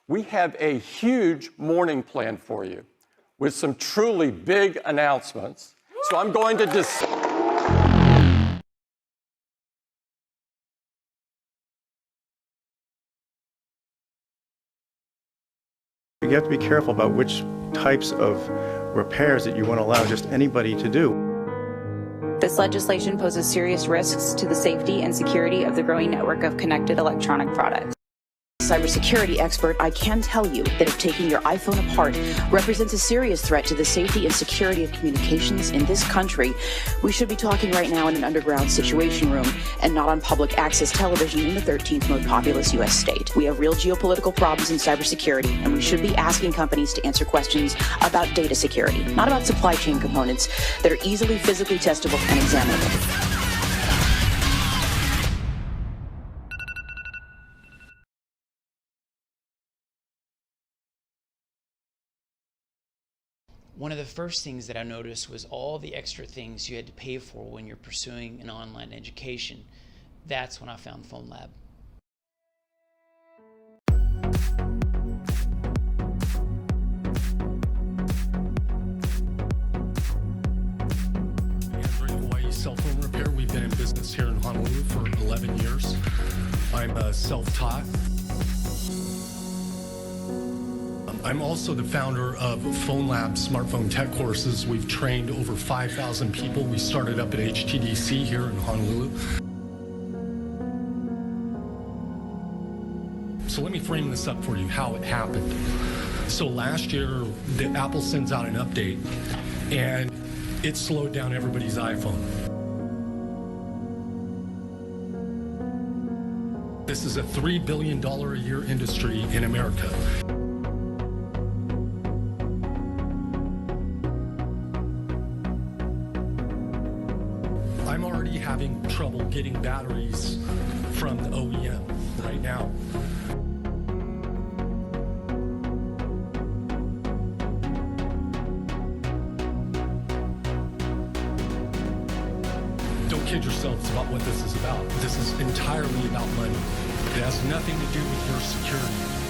we have a huge morning planned for you with some truly big announcements. So I'm going to You have to be careful about which types of repairs that you want to allow just anybody to do. This legislation poses serious risks to the safety and security of the growing network of connected electronic products. Cybersecurity expert, I can tell you that if taking your iPhone apart represents a serious threat to the safety and security of communications in this country, we should be talking right now in an underground situation room and not on public access television in the 13th most populous U.S. state. We have real geopolitical problems in cybersecurity, and we should be asking companies to answer questions about data security, not about supply chain components that are easily physically testable and examinable. One of the first things that I noticed was all the extra things you had to pay for when you're pursuing an online education. That's when I found Phonlab. KWAI cell phone repair. We've been in business here in Honolulu for 11 years. I'm self-taught. I'm also the founder of Phonlab Smartphone Tech courses. We've trained over 5,000 people. We started up at HTDC here in Honolulu. So let me frame this up for you, how it happened. So last year, Apple sends out an update, and it slowed down everybody's iPhone. This is a $3 billion a year industry in America. I'm already having trouble getting batteries from the OEM right now. Don't kid yourselves about what this is about. This is entirely about money. It has nothing to do with your security.